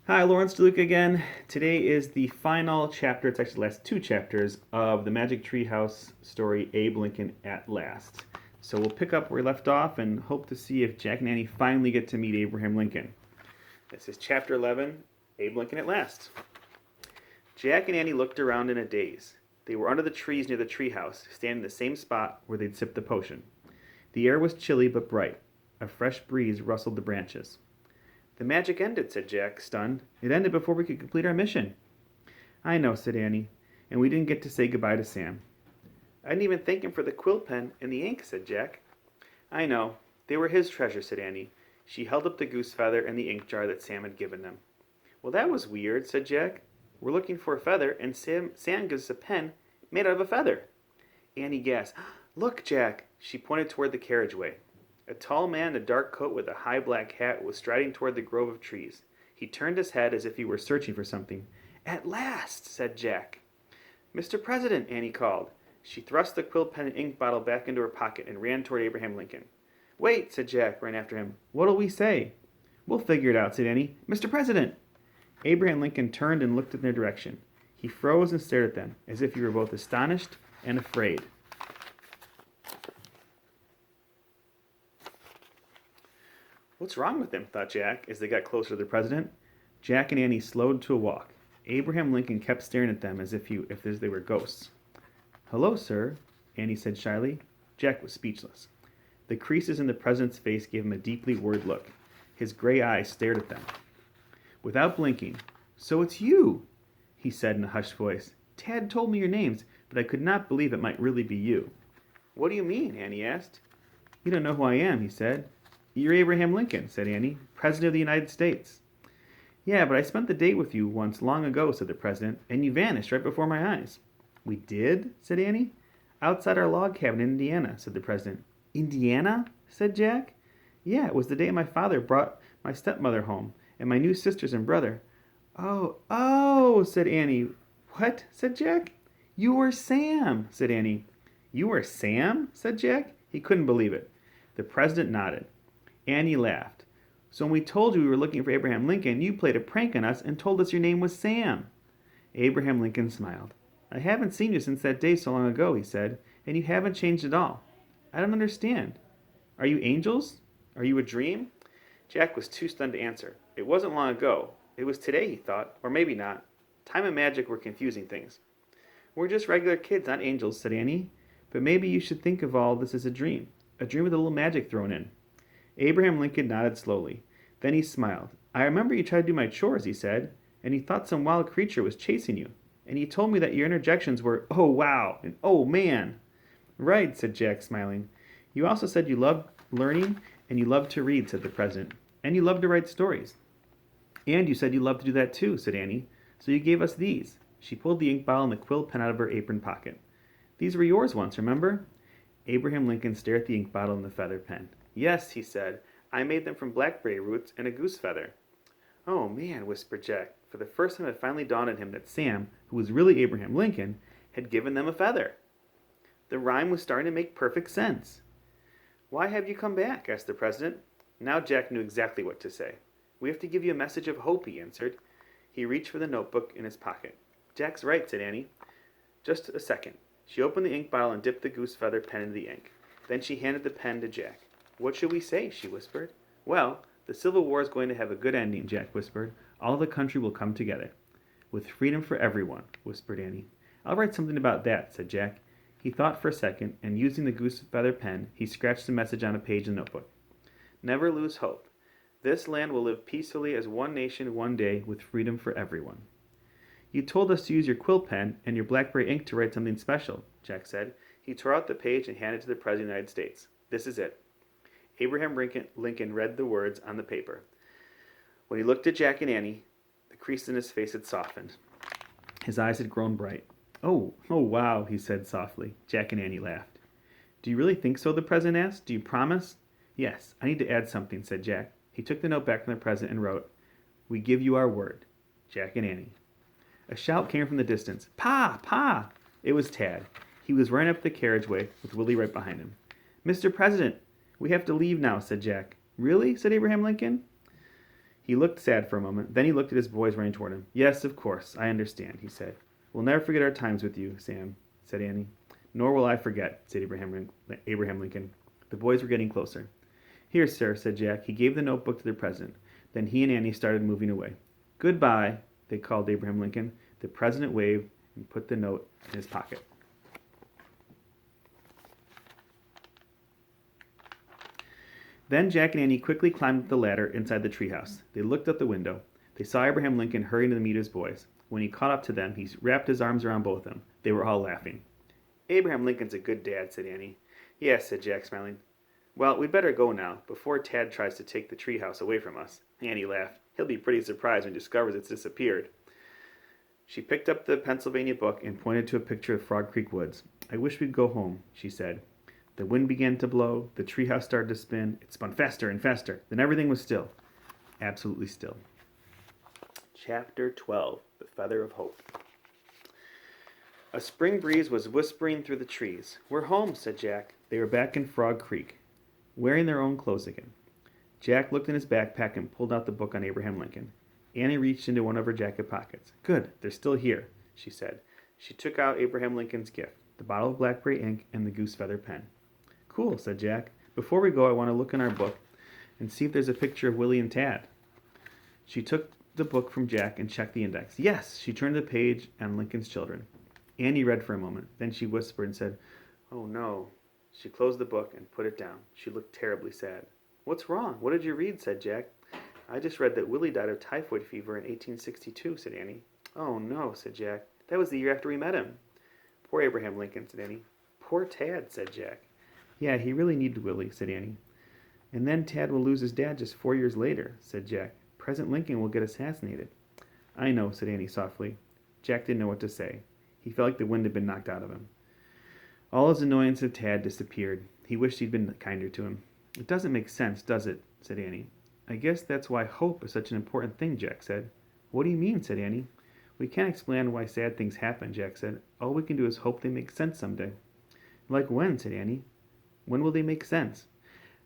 Hi, Lawrence DeLuca again. Today is the final chapter, it's actually the last two chapters, of the Magic Treehouse story, Abe Lincoln at Last. So we'll pick up where we left off and hope to see if Jack and Annie finally get to meet Abraham Lincoln. This is chapter 11, Abe Lincoln at Last. Jack and Annie looked around in a daze. They were under the trees near the treehouse, standing in the same spot where they'd sipped the potion. The air was chilly but bright. A fresh breeze rustled the branches. "The magic ended," said Jack, stunned. "It ended before we could complete our mission." "I know," said Annie, "and we didn't get to say goodbye to Sam." "I didn't even thank him for the quill pen and the ink," said Jack. "I know. They were his treasures," said Annie. She held up the goose feather and the ink jar that Sam had given them. "Well, that was weird," said Jack. "We're looking for a feather, and Sam gives us a pen made out of a feather." Annie gasped. "Look, Jack!" She pointed toward the carriageway. A tall man in a dark coat with a high black hat was striding toward the grove of trees. He turned his head as if he were searching for something. "At last!" said Jack. "Mr. President!" Annie called. She thrust the quill pen and ink bottle back into her pocket and ran toward Abraham Lincoln. "Wait!" said Jack, right after him. "What'll we say?" "We'll figure it out," said Annie. "Mr. President!" Abraham Lincoln turned and looked in their direction. He froze and stared at them, as if he were both astonished and afraid. "What's wrong with him?" thought Jack, as they got closer to the president. Jack and Annie slowed to a walk. Abraham Lincoln kept staring at them as if they were ghosts. "Hello, sir," Annie said shyly. Jack was speechless. The creases in the president's face gave him a deeply worried look. His gray eyes stared at them. Without blinking, "So it's you," he said in a hushed voice. "Tad told me your names, but I could not believe it might really be you." "What do you mean?" Annie asked. "You don't know who I am," he said. "You're Abraham Lincoln," said Annie, "President of the United States." "Yeah, but I spent the day with you once long ago," said the president, "and you vanished right before my eyes." "We did?" said Annie. "Outside our log cabin in Indiana," said the president. "Indiana?" said Jack. "Yeah, it was the day my father brought my stepmother home, and my new sisters and brother." "Oh, said Annie. "What?" said Jack. "You were Sam," said Annie. "You were Sam?" said Jack. He couldn't believe it. The president nodded. Annie laughed. "So when we told you we were looking for Abraham Lincoln, you played a prank on us and told us your name was Sam." Abraham Lincoln smiled. "I haven't seen you since that day so long ago," he said, "and you haven't changed at all. I don't understand. Are you angels? Are you a dream?" Jack was too stunned to answer. It wasn't long ago. It was today, he thought, or maybe not. Time and magic were confusing things. "We're just regular kids, not angels," said Annie. "But maybe you should think of all this as a dream with a little magic thrown in." Abraham Lincoln nodded slowly. Then he smiled. "I remember you tried to do my chores," he said, "and you thought some wild creature was chasing you. And you told me that your interjections were 'oh wow' and 'oh man.'" "Right," said Jack, smiling. "You also said you loved learning and you loved to read," said the president. "And you loved to write stories." "And you said you loved to do that too," said Annie. "So you gave us these." She pulled the ink bottle and the quill pen out of her apron pocket. "These were yours once, remember?" Abraham Lincoln stared at the ink bottle and the feather pen. "Yes," he said, "I made them from blackberry roots and a goose feather." "Oh, man," whispered Jack. For the first time it finally dawned on him that Sam, who was really Abraham Lincoln, had given them a feather. The rhyme was starting to make perfect sense. "Why have you come back?" asked the president. Now Jack knew exactly what to say. "We have to give you a message of hope," he answered. He reached for the notebook in his pocket. "Jack's right," said Annie. "Just a second." She opened the ink bottle and dipped the goose feather pen into the ink. Then she handed the pen to Jack. "What should we say?" she whispered. "Well, the Civil War is going to have a good ending," Jack whispered. "All the country will come together." "With freedom for everyone," whispered Annie. "I'll write something about that," said Jack. He thought for a second, and using the goose feather pen, he scratched the message on a page in the notebook. "Never lose hope. This land will live peacefully as one nation one day with freedom for everyone." "You told us to use your quill pen and your blackberry ink to write something special," Jack said. He tore out the page and handed it to the President of the United States. "This is it." Abraham Lincoln read the words on the paper. When he looked at Jack and Annie, the crease in his face had softened. His eyes had grown bright. Oh, wow," he said softly. Jack and Annie laughed. "Do you really think so?" the president asked. "Do you promise?" "Yes, I need to add something," said Jack. He took the note back from the president and wrote, "We give you our word. Jack and Annie." A shout came from the distance. "Pa! Pa!" It was Tad. He was running up the carriageway with Willie right behind him. "Mr. President, we have to leave now," said Jack. "Really?" said Abraham Lincoln. He looked sad for a moment. Then he looked at his boys running toward him. Yes, of course, I understand, he said. We'll never forget our times with you, Sam, said Annie. Nor will I forget, said Abraham Lincoln. The boys were getting closer. Here, sir, said Jack. He gave the notebook to the president. Then he and Annie started moving away. Goodbye, they called Abraham Lincoln. The president waved and put the note in his pocket. Then Jack and Annie quickly climbed up the ladder inside the treehouse. They looked out the window. They saw Abraham Lincoln hurrying to meet his boys. When he caught up to them, he wrapped his arms around both of them. They were all laughing. Abraham Lincoln's a good dad, said Annie. Yes, said Jack, smiling. Well, we'd better go now, before Tad tries to take the treehouse away from us. Annie laughed. He'll be pretty surprised when he discovers it's disappeared. She picked up the Pennsylvania book and pointed to a picture of Frog Creek Woods. I wish we'd go home, she said. The wind began to blow. The treehouse started to spin. It spun faster and faster. Then everything was still. Absolutely still. Chapter 12. The Feather of Hope. A spring breeze was whispering through the trees. We're home, said Jack. They were back in Frog Creek, wearing their own clothes again. Jack looked in his backpack and pulled out the book on Abraham Lincoln. Annie reached into one of her jacket pockets. Good, they're still here, she said. She took out Abraham Lincoln's gift, the bottle of blackberry ink and the goose feather pen. Cool, said Jack. Before we go, I want to look in our book and see if there's a picture of Willie and Tad. She took the book from Jack and checked the index. Yes, she turned the page on Lincoln's children. Annie read for a moment. Then she whispered and said, Oh, no. She closed the book and put it down. She looked terribly sad. What's wrong? What did you read? Said Jack. I just read that Willie died of typhoid fever in 1862, said Annie. Oh, no, said Jack. That was the year after we met him. Poor Abraham Lincoln, said Annie. Poor Tad, said Jack. Yeah, he really needed Willie, said Annie. And then Tad will lose his dad just 4 years later, said Jack. President Lincoln will get assassinated. I know, said Annie softly. Jack didn't know what to say. He felt like the wind had been knocked out of him. All his annoyance of Tad disappeared. He wished he'd been kinder to him. It doesn't make sense, does it? Said Annie. I guess that's why hope is such an important thing, Jack said. What do you mean? Said Annie. We can't explain why sad things happen, Jack said. All we can do is hope they make sense someday. Like when? Said Annie. When will they make sense?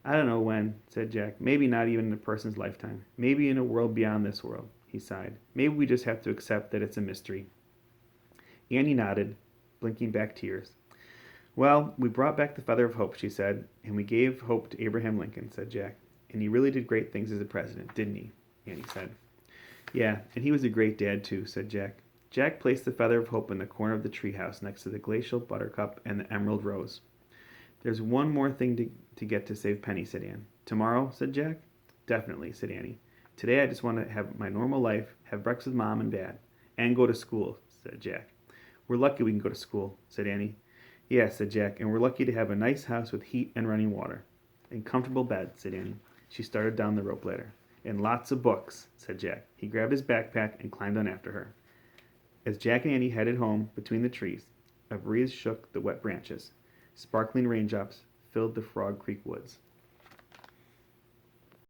I don't know when, said Jack. Maybe not even in a person's lifetime. Maybe in a world beyond this world, he sighed. Maybe we just have to accept that it's a mystery. Annie nodded, blinking back tears. Well, we brought back the feather of hope, she said, and we gave hope to Abraham Lincoln, said Jack. And he really did great things as a president, didn't he? Annie said. Yeah, and he was a great dad, too, said Jack. Jack placed the feather of hope in the corner of the treehouse next to the glacial buttercup and the emerald rose. There's one more thing to get to save Penny, said Anne. Tomorrow, said Jack. Definitely, said Annie. Today I just want to have my normal life, have breakfast with Mom and Dad, and go to school, said Jack. We're lucky we can go to school, said Annie. Yeah, said Jack, and we're lucky to have a nice house with heat and running water. And comfortable bed, said Annie. She started down the rope ladder. And lots of books, said Jack. He grabbed his backpack and climbed on after her. As Jack and Annie headed home between the trees, a breeze shook the wet branches. Sparkling raindrops filled the Frog Creek woods.